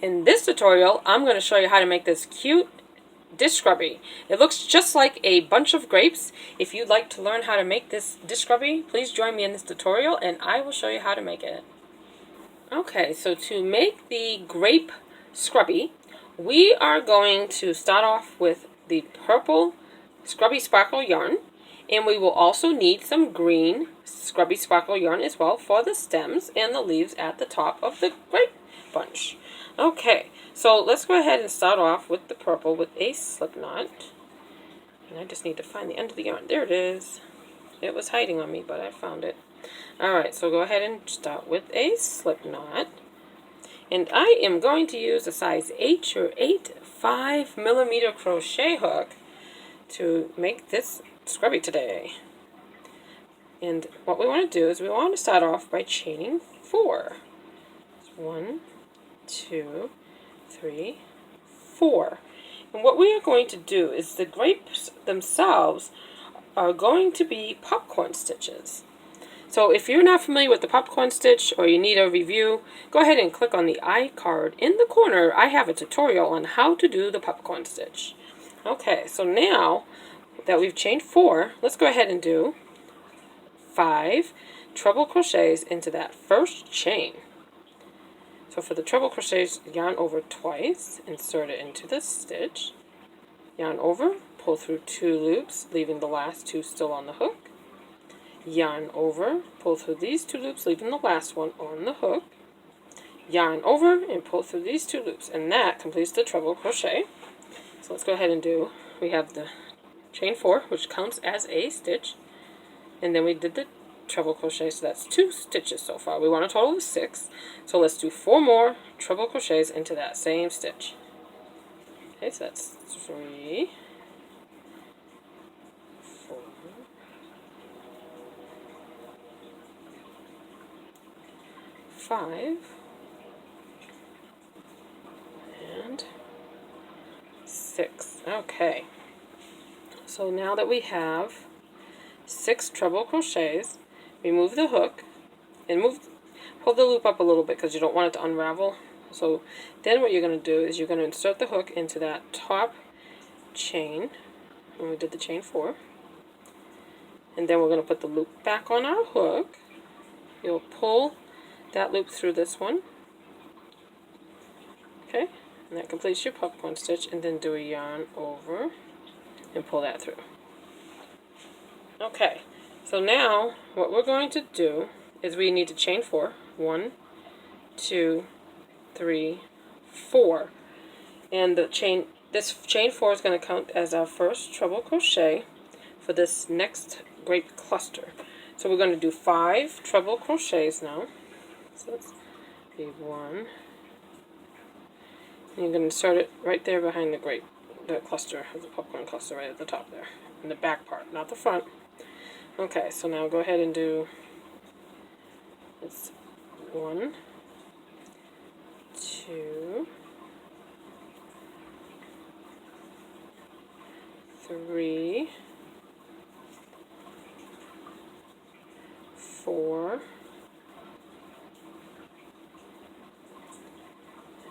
In this tutorial, I'm going to show you how to make this cute dish scrubby. It looks just like a bunch of grapes. If you'd like to learn how to make this dish scrubby, please join me in this tutorial and I will show you how to make it. Okay, so to make the grape scrubby, we are going to start off with the purple Scrubby Sparkle yarn, and we will also need some green Scrubby Sparkle yarn as well for the stems and the leaves at the top of the grape bunch. Okay, so let's go ahead and start off with the purple with a slip knot. And I just need to find the end of the yarn. There it is. It was hiding on me, but I found it. Alright, so go ahead and start with a slip knot. And I am going to use a size H or 8 5mm crochet hook to make this scrubby today. And what we want to do is we want to start off by chaining 4. 1, 2, 3, 4. And what we are going to do is the grapes themselves are going to be popcorn stitches. So if you're not familiar with the popcorn stitch or you need a review, go ahead and click on the iCard in the corner. I have a tutorial on how to do the popcorn stitch. Okay, so now that we've chained 4, let's go ahead and do 5 treble crochets into that first chain. So for the treble crochets, yarn over twice, insert it into the stitch, yarn over, pull through 2 loops, leaving the last 2 still on the hook, yarn over, pull through these 2 loops, leaving the last one on the hook, yarn over, and pull through these 2 loops, and that completes the treble crochet. So let's go ahead and do, we have the chain 4, which counts as a stitch, and then we did the treble crochet, so that's 2 stitches so far. We want a total of 6, so let's do 4 more treble crochets into that same stitch. Okay, so that's 3, 4, 5, and 6. Okay, so now that we have 6 treble crochets, remove the hook and pull the loop up a little bit because you don't want it to unravel. So then what you're going to do is you're going to insert the hook into that top chain when we did the chain 4, and then we're going to put the loop back on our hook. You'll pull that loop through this one, okay, and that completes your popcorn stitch, and then do a yarn over and pull that through. Okay, so now what we're going to do is we need to chain 4. 1, 2, 3, 4. And this chain 4 is going to count as our first treble crochet for this next grape cluster. So we're going to do 5 treble crochets now. So let's be 1. And you're going to insert it right there behind the grape, the cluster, the popcorn cluster right at the top there. In the back part, not the front. Okay, so now go ahead and do, it's 1, 2, 3, 4,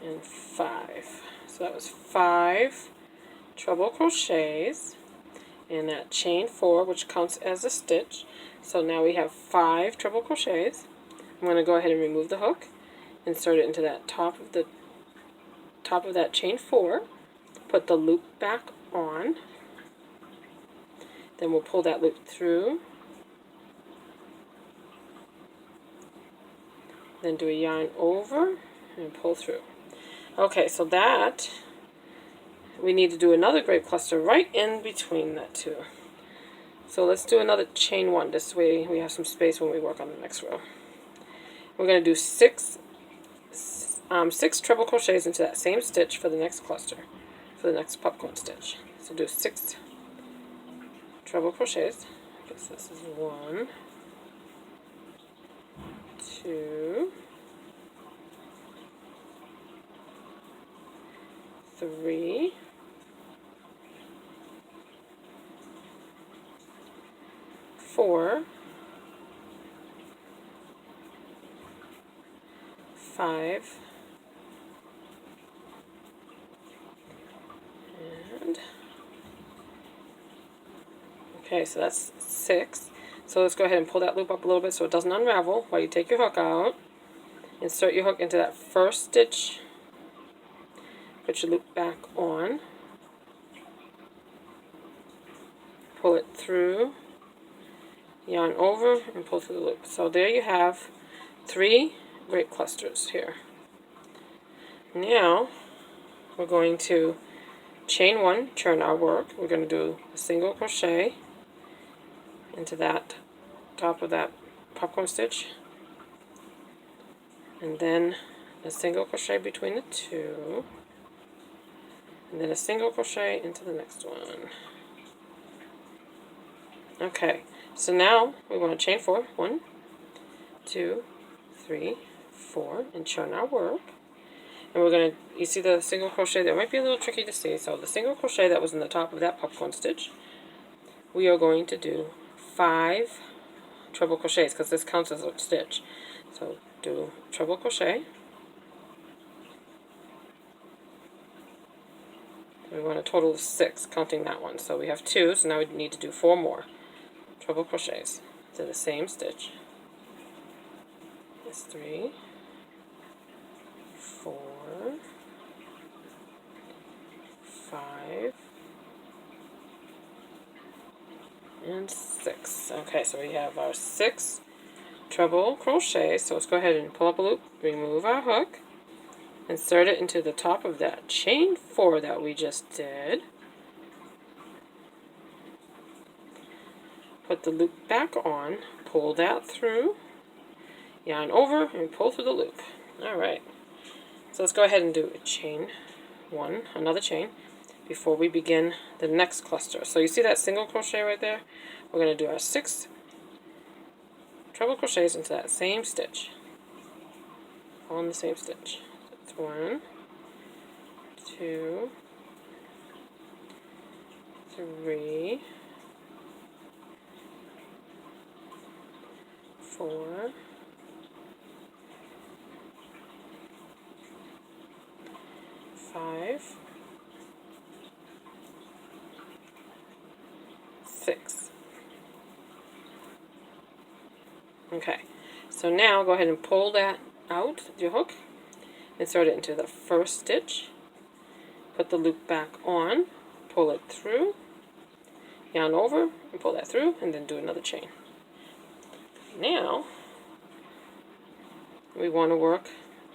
and 5. So that was 5 treble crochets in that chain 4, which counts as a stitch. So now we have 5 treble crochets. I'm going to go ahead and remove the hook, insert it into that top of that chain 4, put the loop back on, then we'll pull that loop through, then do a yarn over and pull through. Okay, so that we need to do another grape cluster right in between that 2. So let's do another chain 1. This way we have some space when we work on the next row. We're going to do 6 treble crochets into that same stitch for the next cluster, for the next popcorn stitch. So do 6 treble crochets. I guess this is 1, 2, 3, 4, 5, Okay, so that's 6. So let's go ahead and pull that loop up a little bit so it doesn't unravel while you take your hook out. Insert your hook into that first stitch. Put your loop back on. Pull it through. Yarn over and pull through the loop. So there you have 3 grape clusters here. Now we're going to chain 1, turn our work. We're going to do a single crochet into that top of that popcorn stitch, and then a single crochet between the 2, and then a single crochet into the next one. Okay, so now we want to chain 4. 1, 2, 3, 4, and turn our work. And we're going to, you see the single crochet there? It might be a little tricky to see. So the single crochet that was in the top of that popcorn stitch, we are going to do 5 treble crochets because this counts as a stitch. So do treble crochet. We want a total of 6, counting that one. So we have 2, so now we need to do 4 more treble crochets to the same stitch. That's 3, 4, 5, and 6. Okay, so we have our 6 treble crochets. So let's go ahead and pull up a loop, remove our hook, insert it into the top of that chain 4 that we just did. Put the loop back on, pull that through, yarn over, and pull through the loop. Alright, so let's go ahead and do a chain 1, another chain, before we begin the next cluster. So you see that single crochet right there? We're going to do our 6 treble crochets into that same stitch, all in the same stitch. That's 1, 2, 3, 4, 5, 6. Okay, so now go ahead and pull that out with your hook, insert it into the first stitch, put the loop back on, pull it through, yarn over, and pull that through, and then do another chain. Now we want to work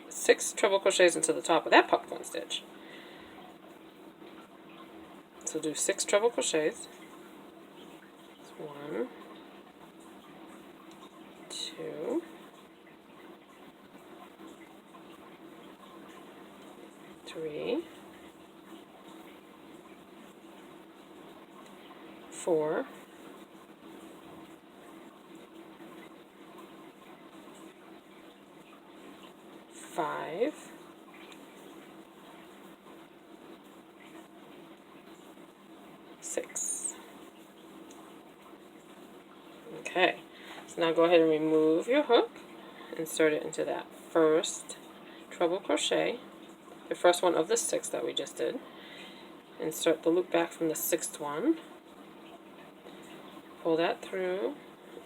6 treble crochets into the top of that popcorn stitch. So do 6 treble crochets. 1, 2, 3, 4, 5, 6. Okay, so now go ahead and remove your hook, insert it into that first treble crochet, the first one of the 6 that we just did. Insert the loop back from the 6th one, pull that through,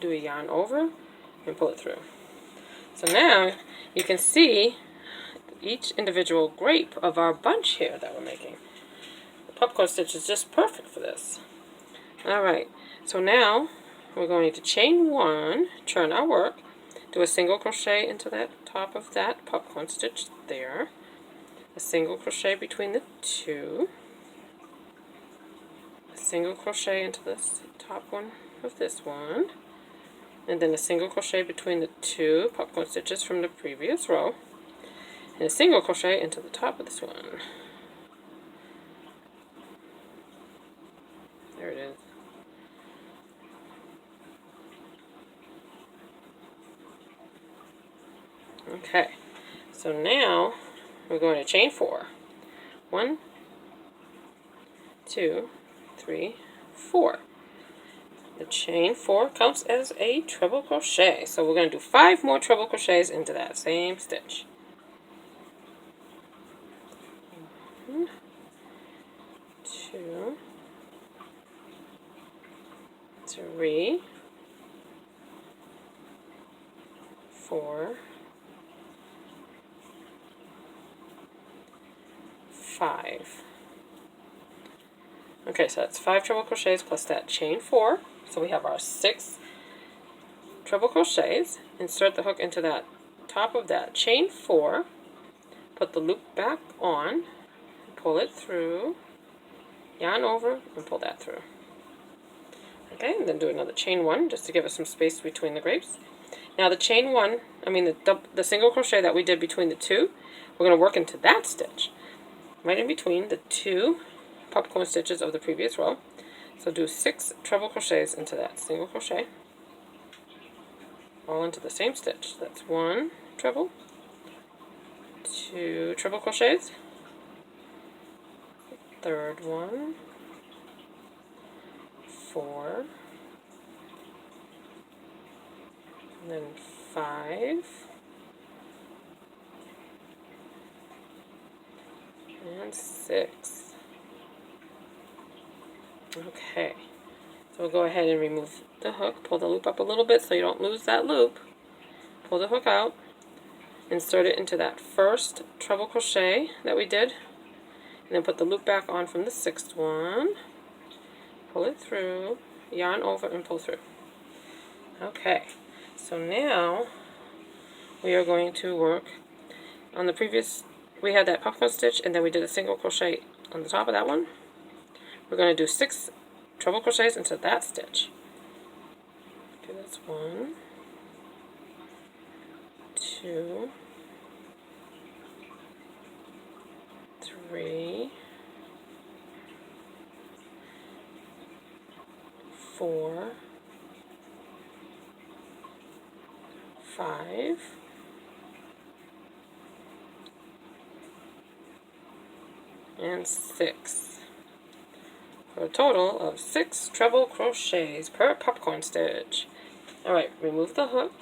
do a yarn over, and pull it through. So now you can see each individual grape of our bunch here that we're making. The popcorn stitch is just perfect for this. Alright, so now we're going to chain 1, turn our work, do a single crochet into that top of that popcorn stitch there, a single crochet between the 2, a single crochet into this top one of this one, and then a single crochet between the 2 popcorn stitches from the previous row, and a single crochet into the top of this one. There it is. Okay, so now we're going to chain 4. 1, 2, 3, 4. The chain 4 counts as a treble crochet. So we're going to do 5 more treble crochets into that same stitch. 1, 2, 3, 4, 5. Okay, so that's 5 treble crochets plus that chain 4. So we have our 6 treble crochets. Insert the hook into that top of that chain 4. Put the loop back on. Pull it through. Yarn over and pull that through. Okay, and then do another chain 1 just to give us some space between the grapes. Now the chain 1, the single crochet that we did between the two, we're going to work into that stitch. Right in between the 2 popcorn stitches of the previous row. So do 6 treble crochets into that single crochet, all into the same stitch. That's 1 treble, 2 treble crochets, third one, 4, and then 5, and 6. Okay, so we'll go ahead and remove the hook, pull the loop up a little bit so you don't lose that loop. Pull the hook out, insert it into that first treble crochet that we did, and then put the loop back on from the 6th one. Pull it through, yarn over, and pull through. Okay, so now we are going to work on the previous, we had that popcorn stitch, and then we did a single crochet on the top of that one. We're going to do 6 treble crochets into that stitch. Okay, that's 1, 2, 3, 4, 5, and 6. For a total of 6 treble crochets per popcorn stitch. Alright, remove the hook.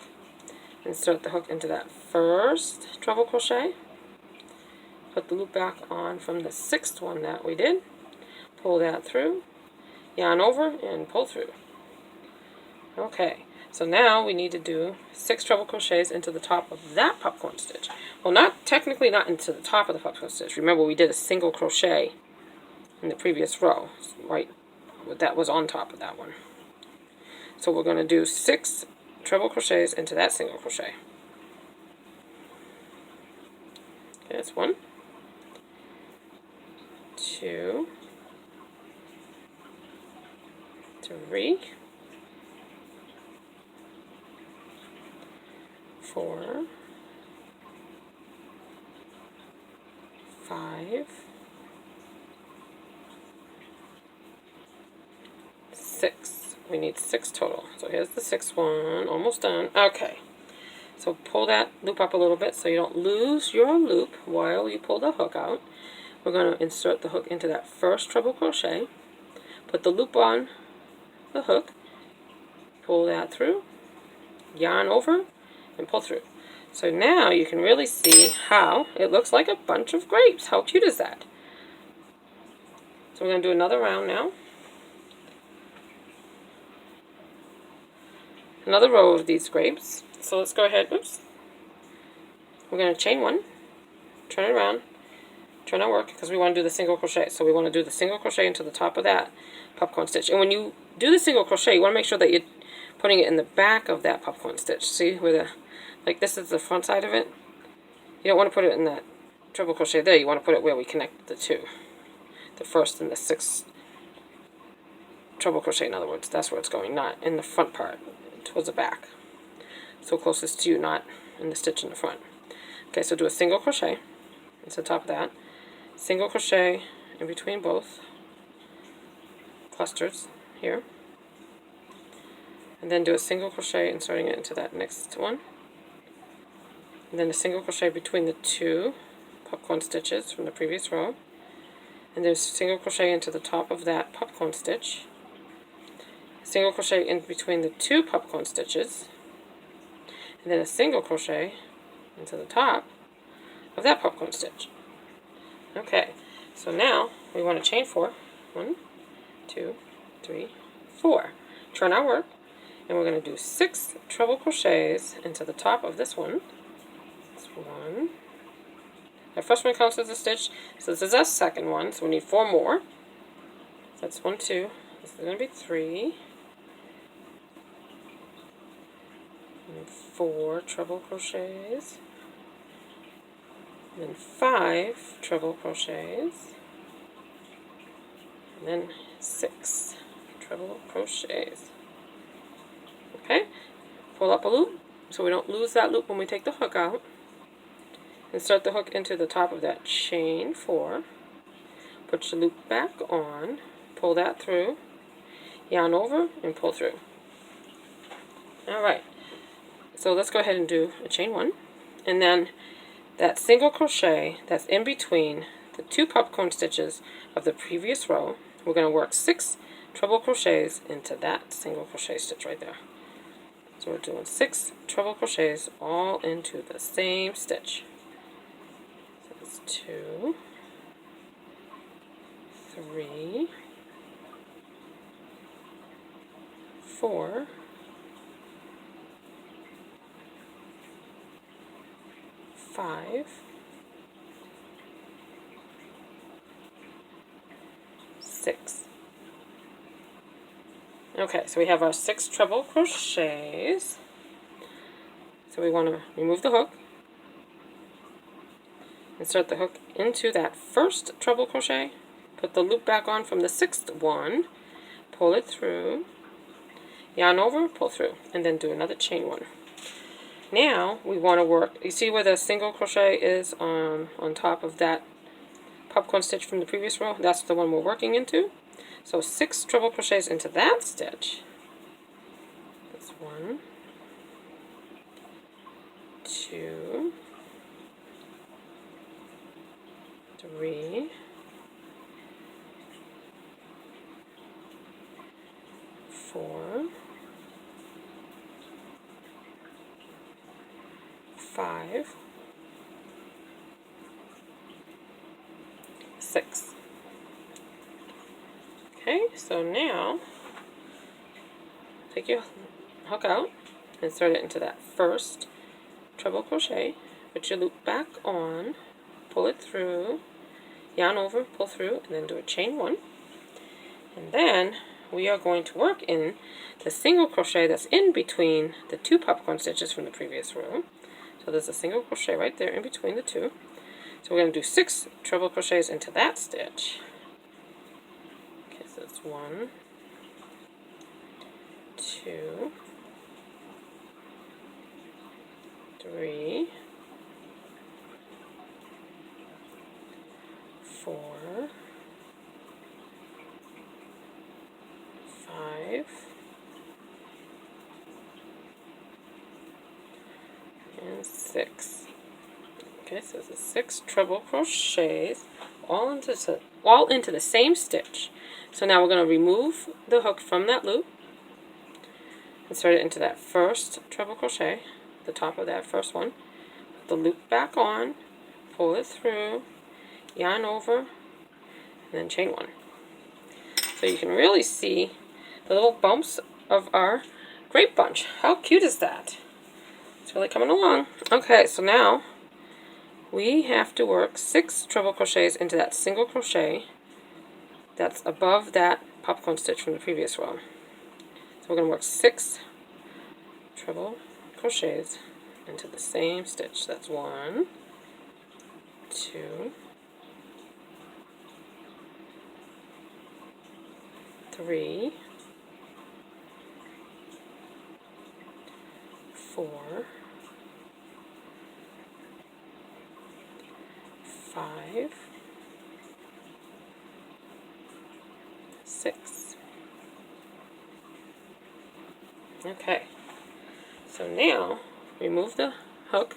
Insert the hook into that first treble crochet. Put the loop back on from the 6th one that we did. Pull that through. Yarn over and pull through. Okay, so now we need to do 6 treble crochets into the top of that popcorn stitch. Well, technically not into the top of the popcorn stitch. Remember, we did a single crochet in the previous row, right? That was on top of that one. So we're going to do 6 treble crochets into that single crochet. Okay, that's 1, 2, 3, 4, 5, 6. We need 6 total. So here's the 6th one, almost done. Okay, so pull that loop up a little bit so you don't lose your loop while you pull the hook out. We're going to insert the hook into that first treble crochet, put the loop on the hook, pull that through, yarn over, and pull through. So now you can really see how it looks like a bunch of grapes. How cute is that? So we're going to do another round now. Another row of these grapes. So let's go ahead, oops. We're going to chain 1, turn it around, turn our work, because we want to do the single crochet. So we want to do the single crochet into the top of that popcorn stitch. And when you do the single crochet, you want to make sure that you're putting it in the back of that popcorn stitch. See where the, like this is the front side of it. You don't want to put it in that treble crochet there. You want to put it where we connect the two. The first and the 6th treble crochet, in other words. That's where it's going, not in the front part, towards the back. So closest to you, not in the stitch in the front. Okay, so do a single crochet into the top of that. Single crochet in between both clusters here. And then do a single crochet inserting it into that next one. And then a single crochet between the 2 popcorn stitches from the previous row. And then a single crochet into the top of that popcorn stitch. Single crochet in between the 2 popcorn stitches. And then a single crochet into the top of that popcorn stitch. Okay, so now we want to chain 4. 1, 2, 3, 4. turn our work, and we're going to do 6 treble crochets into the top of this one. That's 1. Our first one counts as a stitch, so this is our second one, so we need 4 more. So that's 1, 2. This is going to be 3. And 4 treble crochets. And then 5 treble crochets. And then 6 treble crochets. Okay, pull up a loop so we don't lose that loop when we take the hook out. Insert the hook into the top of that chain 4. Put your loop back on, pull that through, yarn over, and pull through. Alright, so let's go ahead and do a chain 1. And then that single crochet that's in between the 2 popcorn stitches of the previous row, we're going to work 6 treble crochets into that single crochet stitch right there. So we're doing 6 treble crochets all into the same stitch. So that's 2, 3, 4, 5, 6. Okay, so we have our 6 treble crochets. So we want to remove the hook, insert the hook into that first treble crochet, put the loop back on from the 6th one, pull it through, yarn over, pull through, and then do another chain 1. Now we want to work, you see where the single crochet is on top of that popcorn stitch from the previous row? That's the one we're working into. So 6 treble crochets into that stitch. That's 1, 2, 3, 4, 5, 6. Okay, so now take your hook out, insert it into that first treble crochet, put your loop back on, pull it through, yarn over, pull through, and then do a chain 1. And then we are going to work in the single crochet that's in between the 2 popcorn stitches from the previous row. So there's a single crochet right there in between the 2. So we're going to do 6 treble crochets into that stitch. Okay, so it's 1, 2, 3, 4, 5, and 6. Okay, so this is 6 treble crochets all into the same stitch. So now we're going to remove the hook from that loop, insert it into that first treble crochet, the top of that first one, put the loop back on, pull it through, yarn over, and then chain 1. So you can really see the little bumps of our grape bunch. How cute is that? It's really coming along. Okay, so now we have to work 6 treble crochets into that single crochet that's above that popcorn stitch from the previous row. So we're going to work 6 treble crochets into the same stitch. That's 1, 2, 3, 4, 5, 6. Okay, so now remove the hook,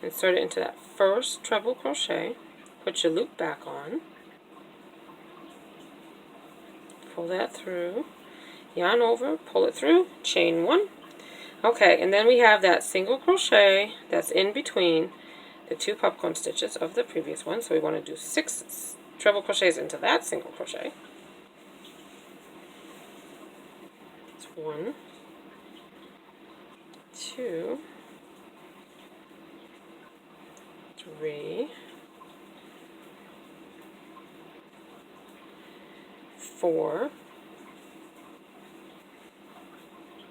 insert it into that first treble crochet, put your loop back on, pull that through, yarn over, pull it through, chain 1. Okay, and then we have that single crochet that's in between the 2 popcorn stitches of the previous one, so we want to do 6 treble crochets into that single crochet. 1, 2, 3, 4,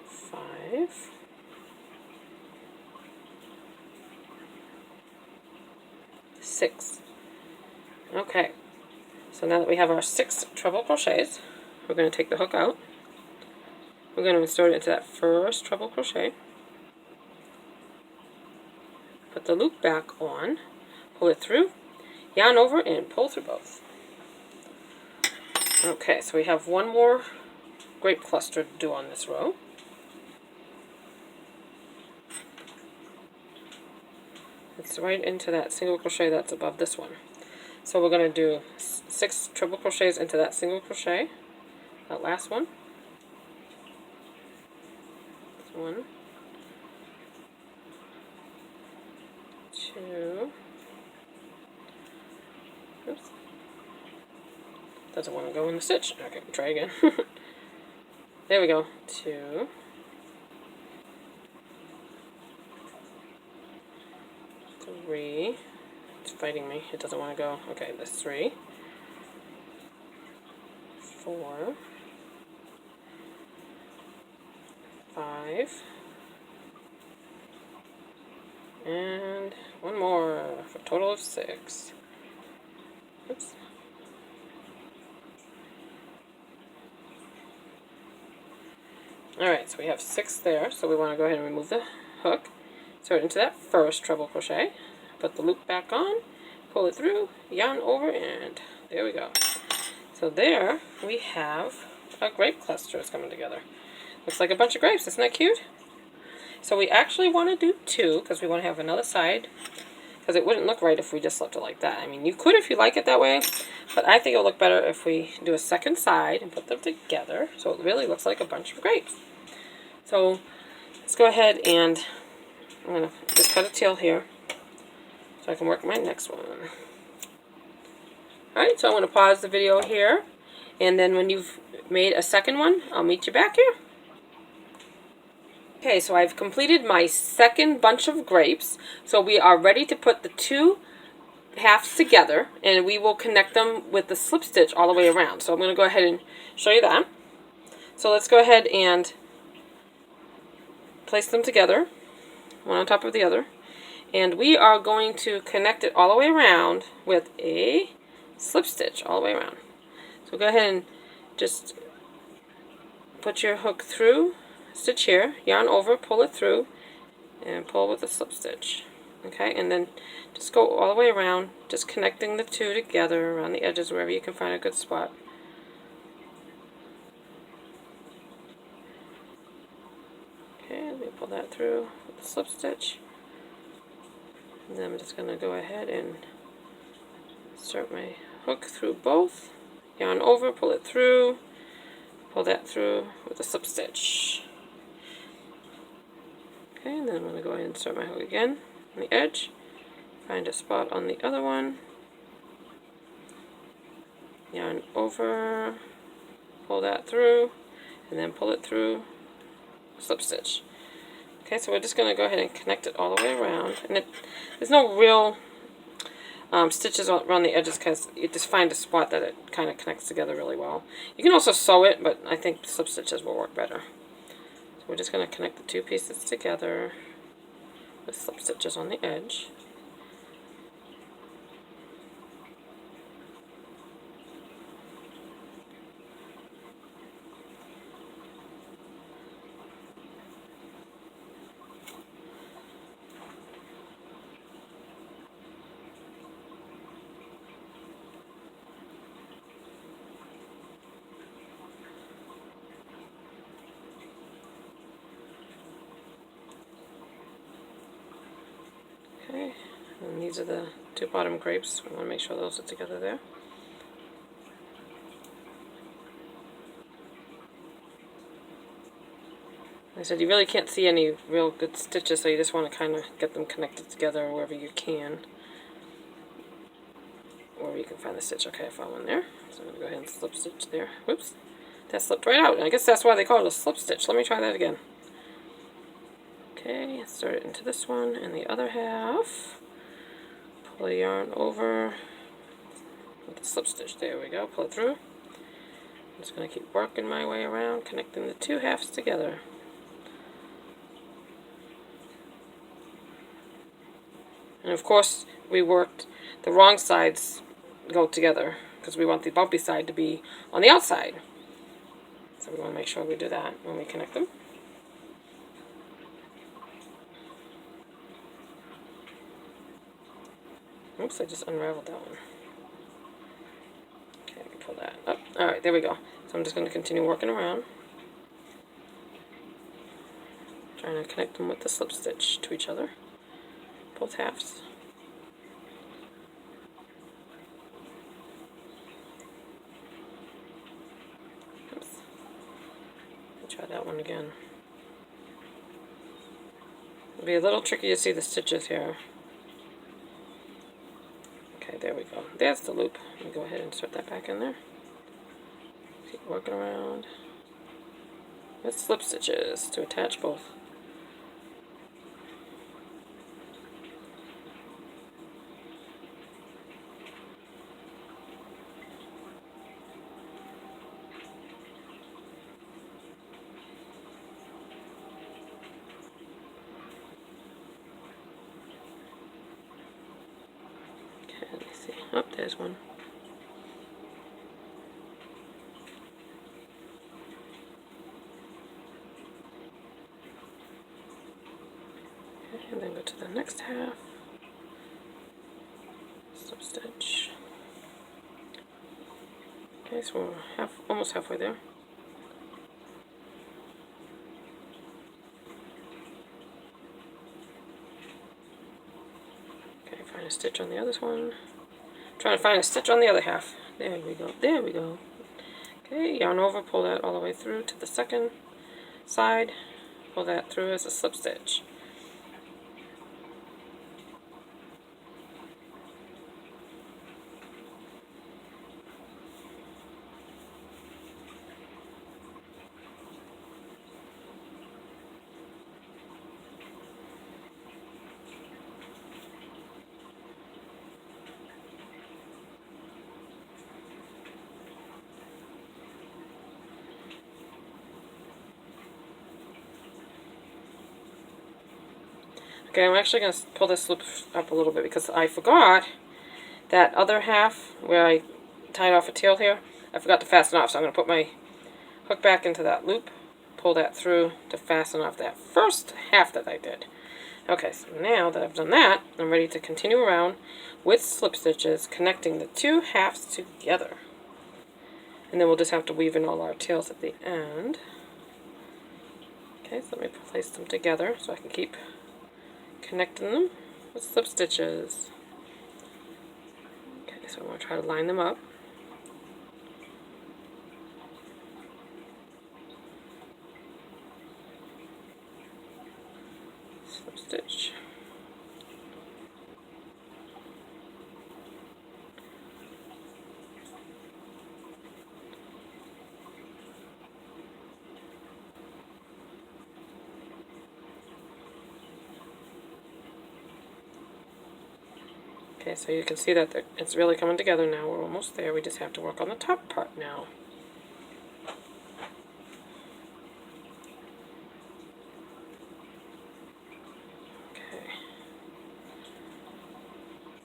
5, 6. Okay, so now that we have our 6 treble crochets, we're going to take the hook out. We're going to insert it into that first treble crochet. Put the loop back on, pull it through, yarn over, and pull through both. Okay, so we have one more grape cluster to do on this row. It's right into that single crochet that's above this one. So we're going to do 6 treble crochets into that single crochet, that last one. 1, 2, oops, doesn't want to go in the stitch. Okay, try again. There we go. 2, 3, it's fighting me, it doesn't want to go. Okay, that's 3, 4, 5, and one more for a total of 6. Oops. Alright, so we have 6 there, so we want to go ahead and remove the hook, insert it into that first treble crochet, put the loop back on, pull it through, yarn over, and there we go. So there we have our grape clusters coming together. Looks like a bunch of grapes, isn't that cute? So we actually want to do 2 because we want to have another side, because it wouldn't look right if we just left it like that. I mean, you could if you like it that way, but I think it'll look better if we do a second side and put them together so it really looks like a bunch of grapes. So let's go ahead and I'm going to just cut a tail here so I can work my next one. Alright, so I'm going to pause the video here, and then when you've made a second one, I'll meet you back here. Okay, so I've completed my second bunch of grapes, so we are ready to put the 2 halves together, and we will connect them with the slip stitch all the way around. So I'm going to go ahead and show you that. So let's go ahead and place them together, one on top of the other, and we are going to connect it all the way around with a slip stitch all the way around. So go ahead and just put your hook through, stitch here, yarn over, pull it through, and pull with a slip stitch. Okay, and then just go all the way around, just connecting the 2 together around the edges wherever you can find a good spot. Okay, let me pull that through with the slip stitch. And then I'm just going to go ahead and insert my hook through both, yarn over, pull it through, pull that through with a slip stitch. Okay, and then I'm going to go ahead and insert my hook again on the edge, find a spot on the other one, yarn over, pull that through, and then pull it through, slip stitch. Okay, so we're just going to go ahead and connect it all the way around, and there's no real stitches around the edges because you just find a spot that it kind of connects together really well. You can also sew it, but I think slip stitches will work better. So we're just going to connect the 2 pieces together with slip stitches on the edge. Okay, and these are the 2 bottom grapes. We want to make sure those are together there. Like I said, you really can't see any real good stitches, so you just want to kind of get them connected together wherever you can. Wherever you can find the stitch. Okay, I found one there. So I'm going to go ahead and slip stitch there. Whoops. that slipped right out. And I guess that's why they call it a slip stitch. Let me try that again. Okay, insert it into this one and the other half. Pull the yarn over with the slip stitch. There we go. Pull it through. I'm just going to keep working my way around, connecting the two halves together. And of course, we worked the wrong sides go together because we want the bumpy side to be on the outside. So we want to make sure we do that when we connect them. Oops, I just unraveled that one. Okay, let me pull that up. Alright, there we go. So I'm just going to continue working around, trying to connect them with the slip stitch to each other, both halves. Oops. Let me try that one again. It'll be a little tricky to see the stitches here. Okay, there we go. There's the loop. Let me go ahead and insert that back in there. Keep working around with slip stitches to attach both. Okay, let me see. Oh, there's one. And then go to the next half, slip stitch. Okay, so we're almost halfway there. Okay, find a stitch on the other one. Trying to find a stitch on the other half. There we go. There we go. Okay, yarn over, pull that all the way through to the second side. Pull that through as a slip stitch. Okay, I'm actually going to pull this loop up a little bit because I forgot that other half where I tied off a tail here. I forgot to fasten off, so I'm going to put my hook back into that loop, pull that through to fasten off that first half that I did. Okay, so now that I've done that, I'm ready to continue around with slip stitches, connecting the two halves together. And then we'll just have to weave in all our tails at the end. Okay, so let me place them together so I can keep connecting them with slip stitches. Okay, so I'm going to try to line them up. Slip stitch. Okay, so you can see that it's really coming together now. We're almost there. We just have to work on the top part now. Okay.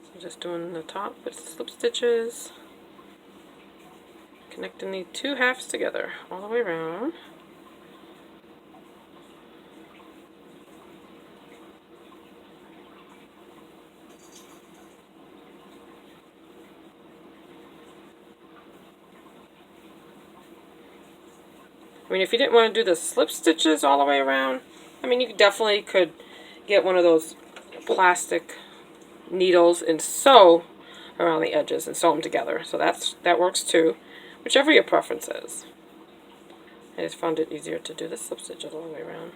So just doing the top with slip stitches, connecting the two halves together all the way around. I mean, if you didn't want to do the slip stitches all the way around, I mean, you definitely could get one of those plastic needles and sew around the edges and sew them together. So that works too, whichever your preference is. I just found it easier to do the slip stitches all the way around.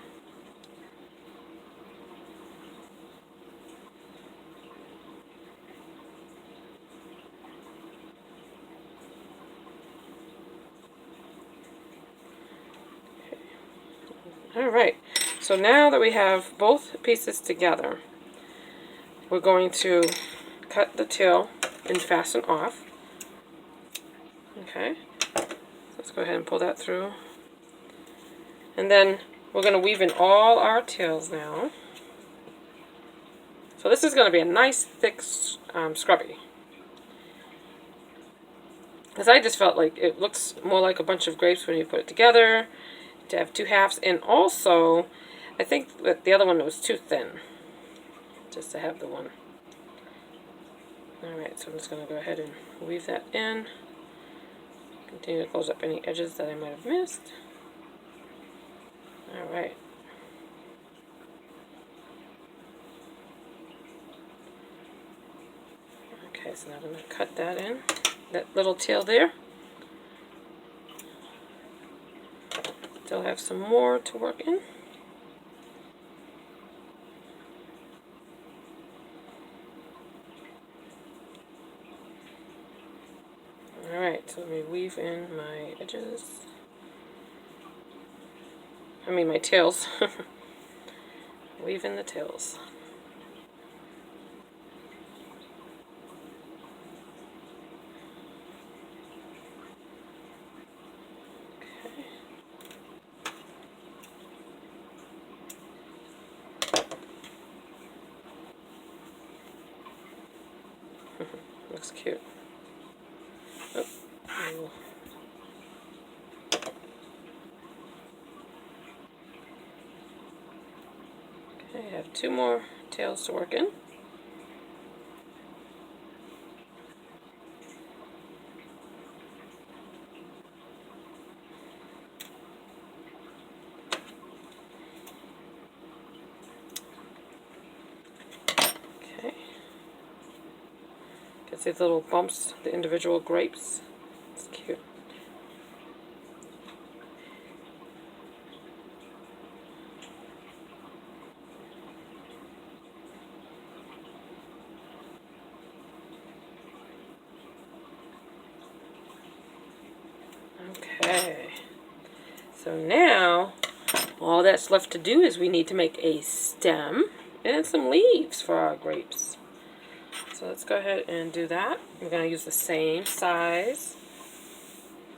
Alright, so now that we have both pieces together, we're going to cut the tail and fasten off. Okay, let's go ahead and pull that through. And then we're going to weave in all our tails now. So this is going to be a nice thick scrubby. Because I just felt like it looks more like a bunch of grapes when you put it together, to have two halves. And also, I think that the other one was too thin, just to have the one. Alright, so I'm just going to go ahead and weave that in. Continue to close up any edges that I might have missed. Alright. Okay, so now I'm going to cut that in. That little tail there. Still have some more to work in. Alright, so let me weave in my edges. I mean my tails. Weave in the tails. Looks cute. Oh. Okay, I have two more tails to work in. Okay. Gets these little bumps, the individual grapes. It's cute. Okay, so now all that's left to do is we need to make a stem and some leaves for our grapes. So let's go ahead and do that. We're going to use the same size.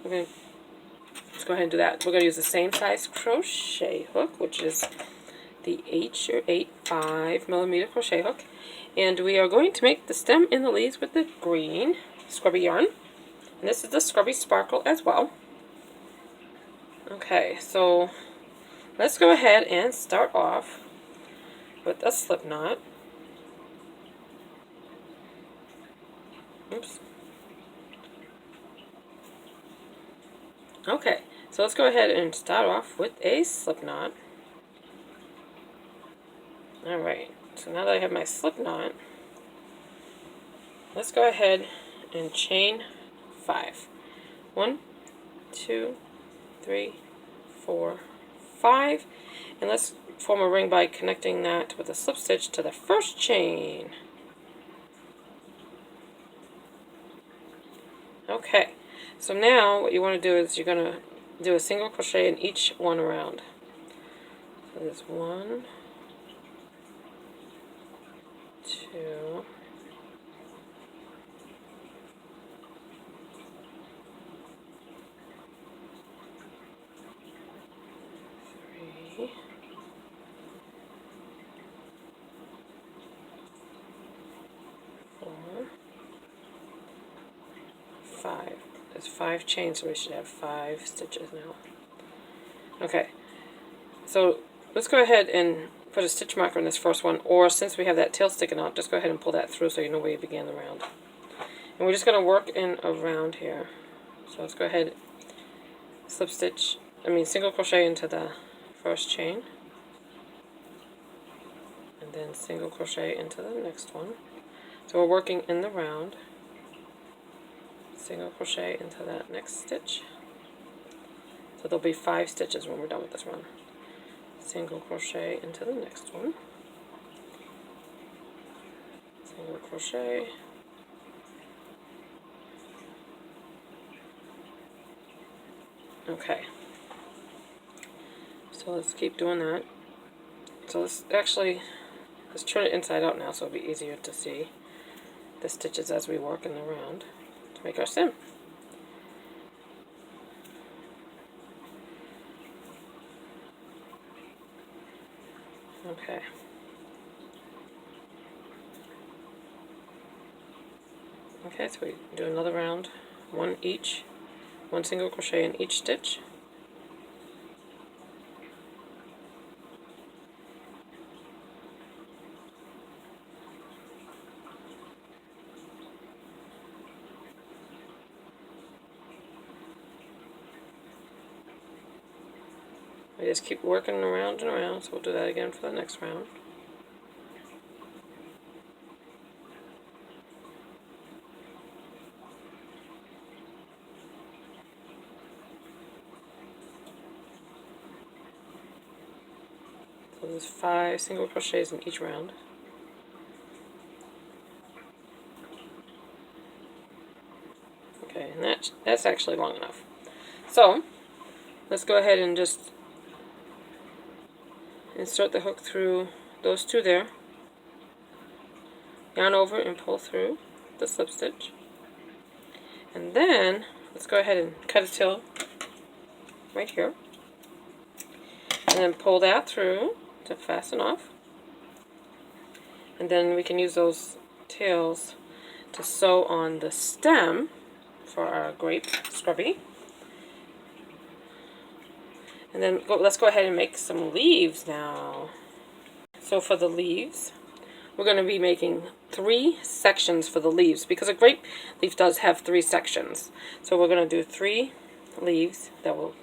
Let's go ahead and do that. We're going to use the same size crochet hook, which is the H or 8.5mm crochet hook. And we are going to make the stem and the leaves with the green Scrubby yarn. And this is the Scrubby Sparkle as well. Okay, so let's go ahead and start off with a slip knot. Oops. Okay, so let's go ahead and start off with a slip knot. Alright, so now that I have my slip knot, let's go ahead and chain 5. 1, 2, 3, 4, 5, and let's form a ring by connecting that with a slip stitch to the first chain. Okay, so now what you want to do is you're going to do a single crochet in each one around. So there's 1, 2, 3, 4, 5. There's 5 chains, so we should have 5 stitches now. Okay, so let's go ahead and put a stitch marker in this first one, or since we have that tail sticking out, just go ahead and pull that through so you know where you began the round. And we're just going to work in around here. So let's go ahead, single crochet into the first chain, and then single crochet into the next one. So we're working in the round. Single crochet into that next stitch. So there'll be 5 stitches when we're done with this run. Single crochet into the next one. Single crochet. Okay. So So let's keep doing that. So let's turn it inside out now so it'll be easier to see the stitches as we work in the round to make our stem. Okay. Okay, so we do another round, one single crochet in each stitch. We just keep working around and around, so we'll do that again for the next round. So there's 5 single crochets in each round. Okay, and that's actually long enough. So let's go ahead and just insert the hook through those 2 there, yarn over and pull through the slip stitch, and then let's go ahead and cut a tail right here, and then pull that through to fasten off, and then we can use those tails to sew on the stem for our grape scrubby. And then let's go ahead and make some leaves now. So for the leaves, we're going to be making 3 sections for the leaves because a grape leaf does have 3 sections. So we're going to do 3 leaves that will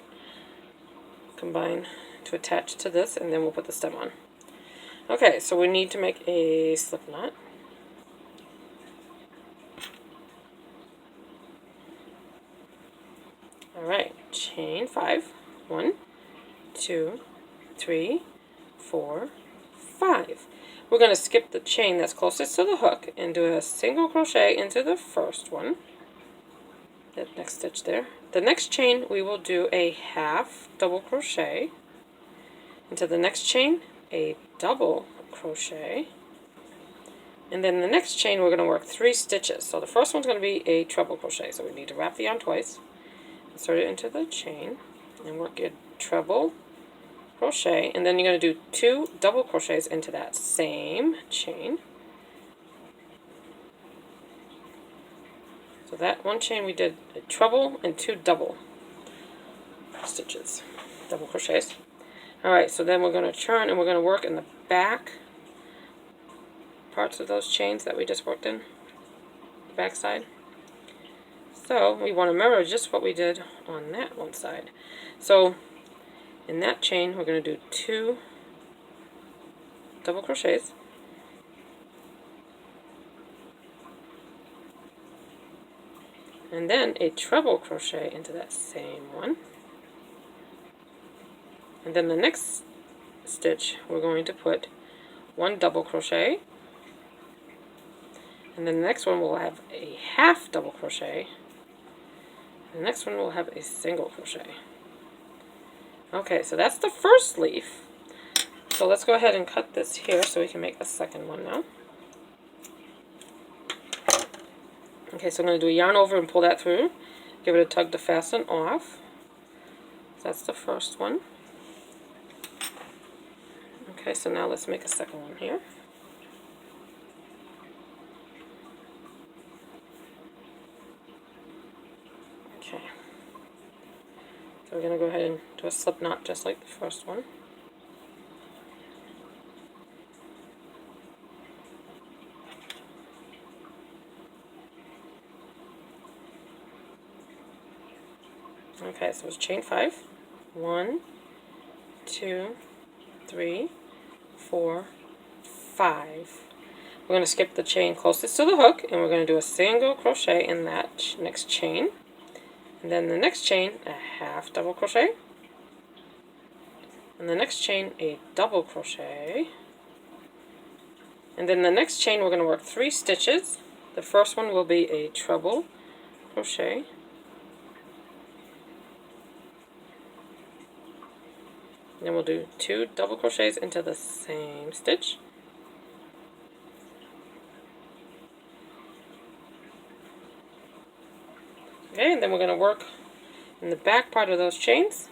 combine to attach to this, and then we'll put the stem on. Okay, so we need to make a slip knot. Alright, chain 5. 1, 2, 3, 4, 5. We're going to skip the chain that's closest to the hook and do a single crochet into the first one, the next stitch there. The next chain we will do a half double crochet into the next chain, a double crochet, and then the next chain we're going to work 3 stitches. So the first one's going to be a treble crochet, so we need to wrap the yarn twice, insert it into the chain, and work your treble crochet, and then you're going to do 2 double crochets into that same chain. So that one chain we did a treble and 2 double stitches, double crochets. Alright, so then we're going to turn and we're going to work in the back parts of those chains that we just worked in, the back side. So we want to mirror just what we did on that one side. So in that chain we're going to do 2 double crochets, and then a treble crochet into that same one, and then the next stitch we're going to put 1 double crochet, and then the next one will have a half double crochet, and the next one will have a single crochet. Okay, so that's the first leaf. So let's go ahead and cut this here so we can make the second one now. Okay, so I'm going to do a yarn over and pull that through. Give it a tug to fasten off. So that's the first one. Okay, so now let's make a second one here. Okay. So we're going to go ahead and do a slip knot just like the first one. Okay, so it's chain 5. 1, 2, 3, 4, 5. We're going to skip the chain closest to the hook, and we're going to do a single crochet in that next chain. And then the next chain, a half double crochet. And the next chain, a double crochet. And then the next chain, we're going to work 3 stitches. The first one will be a treble crochet. And then we'll do 2 double crochets into the same stitch. Okay, and then we're going to work in the back part of those chains.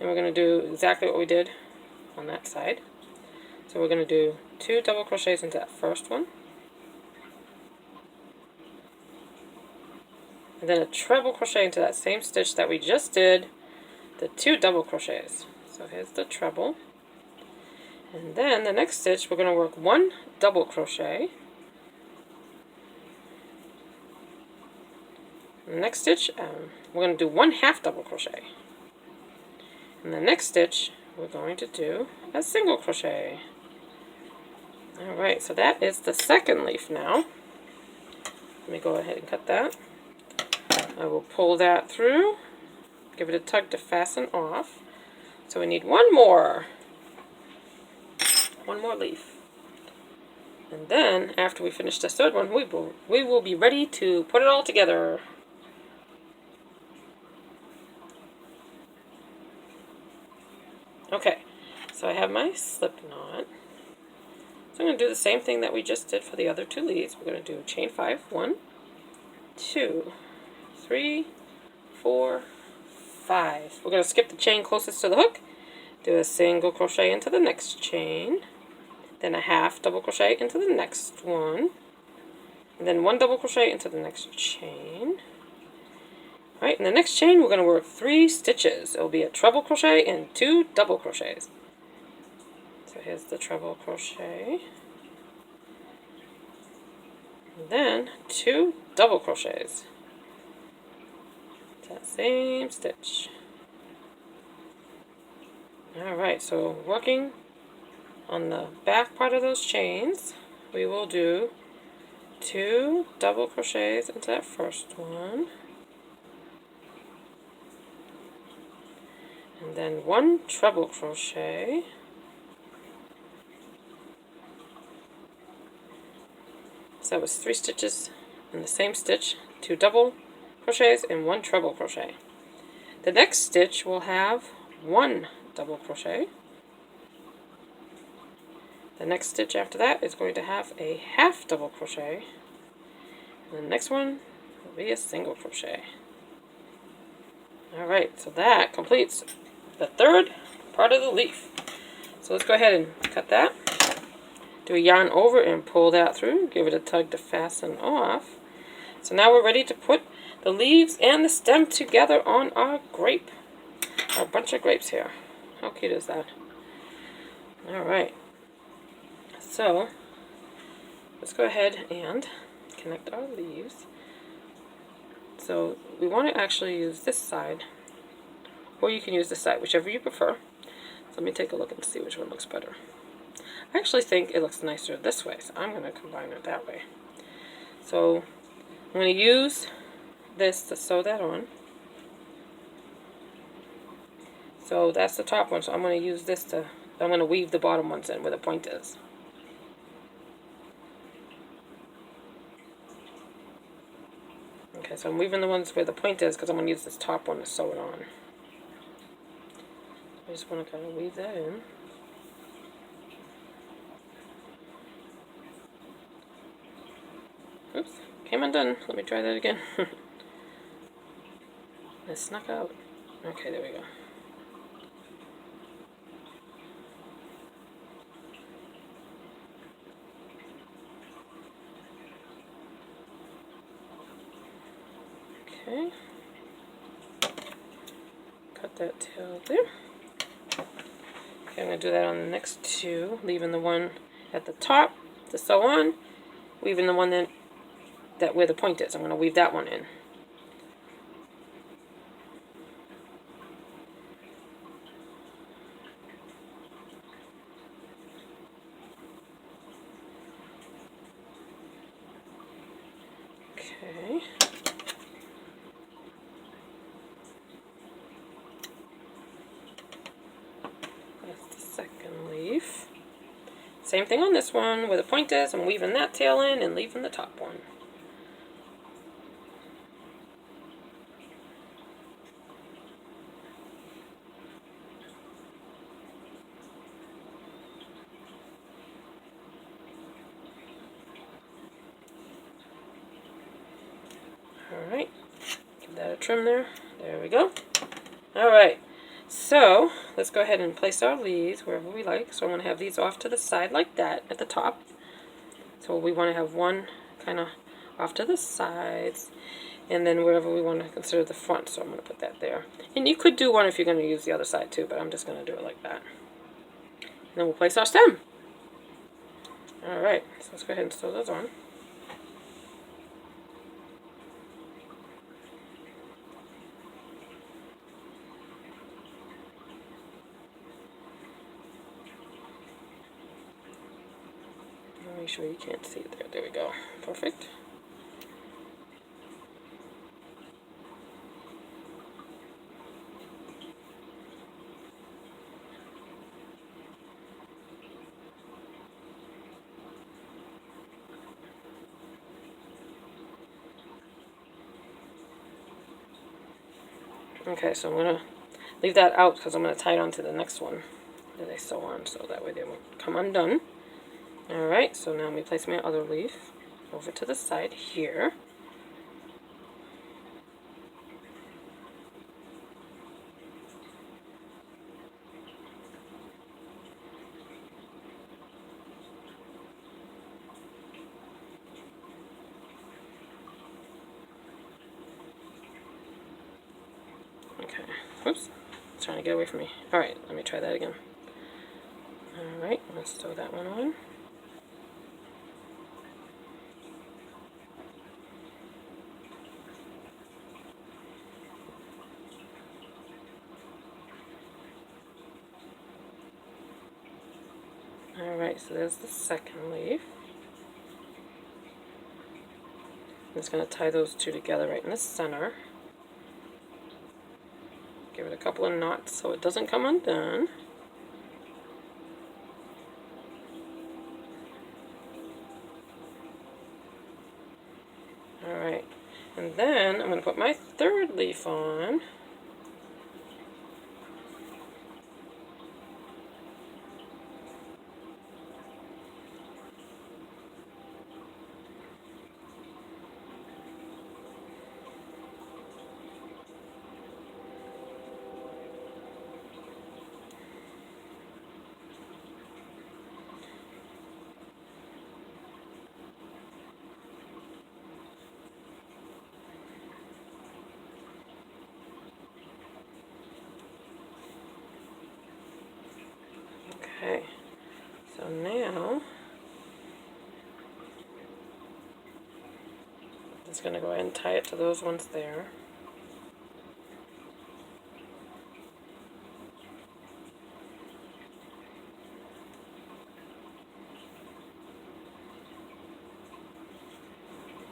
And we're going to do exactly what we did on that side. So we're going to do 2 double crochets into that first one. And then a treble crochet into that same stitch that we just did, the 2 double crochets. So here's the treble. And then the next stitch we're going to work 1 double crochet. The next stitch we're going to do 1 half double crochet. And the next stitch we're going to do a single crochet. Alright, so that is the second leaf now. Let me go ahead and cut that. I will pull that through, give it a tug to fasten off. So we need one more leaf. And then after we finish the third one, we will be ready to put it all together. Okay, so I have my slip knot. So I'm going to do the same thing that we just did for the other 2 leaves. We're going to do chain 5, 1, 2, 3, 4, 5. We're going to skip the chain closest to the hook, do a single crochet into the next chain, then a half double crochet into the next one, and then 1 double crochet into the next chain. Alright, in the next chain we're going to work 3 stitches. It will be a treble crochet and 2 double crochets. So here's the treble crochet. And then 2 double crochets. That same stitch. Alright, so working on the back part of those chains, we will do 2 double crochets into that first one. And then 1 treble crochet. So that was 3 stitches in the same stitch, 2 double crochets and 1 treble crochet. The next stitch will have 1 double crochet. The next stitch after that is going to have a half double crochet. And the next one will be a single crochet. Alright, so that completes the third part of the leaf. So let's go ahead and cut that. Do a yarn over and pull that through. Give it a tug to fasten off. So now we're ready to put the leaves and the stem together on our grape. Our bunch of grapes here. How cute is that? Alright. So let's go ahead and connect our leaves. So we want to actually use this side, or you can use this side, whichever you prefer. So let me take a look and see which one looks better. I actually think it looks nicer this way, so I'm going to combine it that way. So I'm going to use this to sew that on. So that's the top one, so I'm going to use this to, I'm going to weave the bottom ones in where the point is. Okay, so I'm weaving the ones where the point is because I'm going to use this top one to sew it on. I just want to kind of weave that in. Oops, came undone. Let me try that again. It snuck out. Okay, there we go. Okay. Cut that tail there. Okay, I'm going to do that on the next 2, leaving the one at the top to sew on, weaving the one that where the point is. I'm going to weave that one in. Okay. That's the second leaf. Same thing on this one, where the point is, I'm weaving that tail in and leaving the top one. Alright, give that a trim there. There we go. Alright, so let's go ahead and place our leaves wherever we like. So I'm going to have these off to the side like that at the top. So we want to have one kind of off to the sides, and then wherever we want to consider the front. So I'm going to put that there. And you could do one if you're going to use the other side too, but I'm just going to do it like that. And then we'll place our stem. Alright, so let's go ahead and sew those on. Make sure you can't see it there. There we go. Perfect. Okay, so I'm going to leave that out because I'm going to tie it on to the next one that I sew on, so that way they won't come undone. Alright, so now let me place my other leaf over to the side here. Okay, oops, it's trying to get away from me. Alright, let me try that again. Alright, let's sew that one on. Alright, so there's the second leaf. I'm just going to tie those two together right in the center. Give it a couple of knots so it doesn't come undone. Alright, and then I'm going to put my third leaf on. Okay, so now I'm just going to go ahead and tie it to those ones there.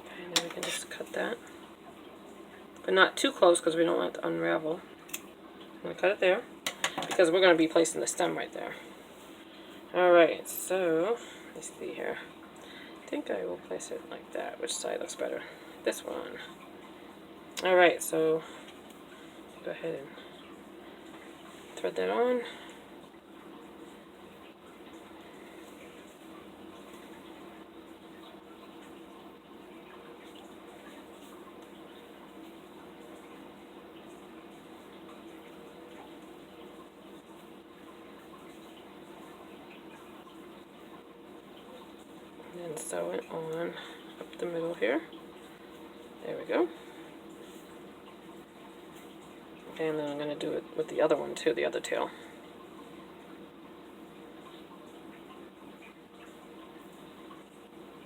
Okay, now we can just cut that. But not too close because we don't want it to unravel. I'm going to cut it there because we're going to be placing the stem right there. Alright, so let's see here. I think I will place it like that. Which side looks better? This one. Alright, so go ahead and thread that on. And sew it on up the middle here. There we go. Okay, and then I'm going to do it with the other one too, the other tail.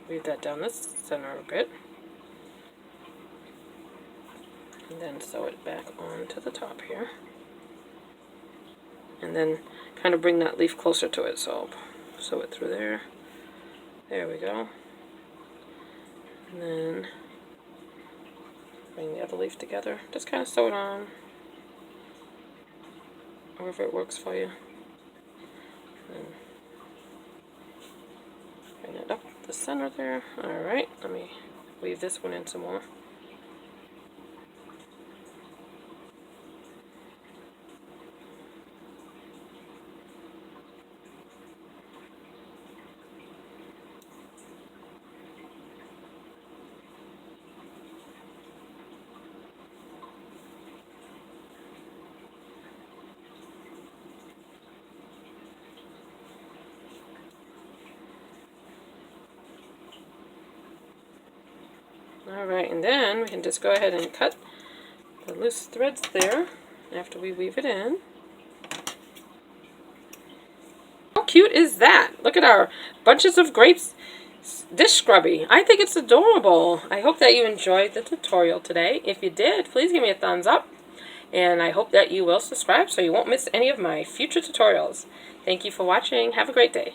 Weave that down the center a bit. And then sew it back onto the top here. And then kind of bring that leaf closer to it, so I'll sew it through there. There we go. And then bring the other leaf together. Just kind of sew it on, however it works for you. And bring it up the center there. Alright, let me weave this one in some more. Alright, and then we can just go ahead and cut the loose threads there after we weave it in. How cute is that? Look at our bunches of grapes dish scrubby. I think it's adorable. I hope that you enjoyed the tutorial today. If you did, please give me a thumbs up. And I hope that you will subscribe so you won't miss any of my future tutorials. Thank you for watching. Have a great day.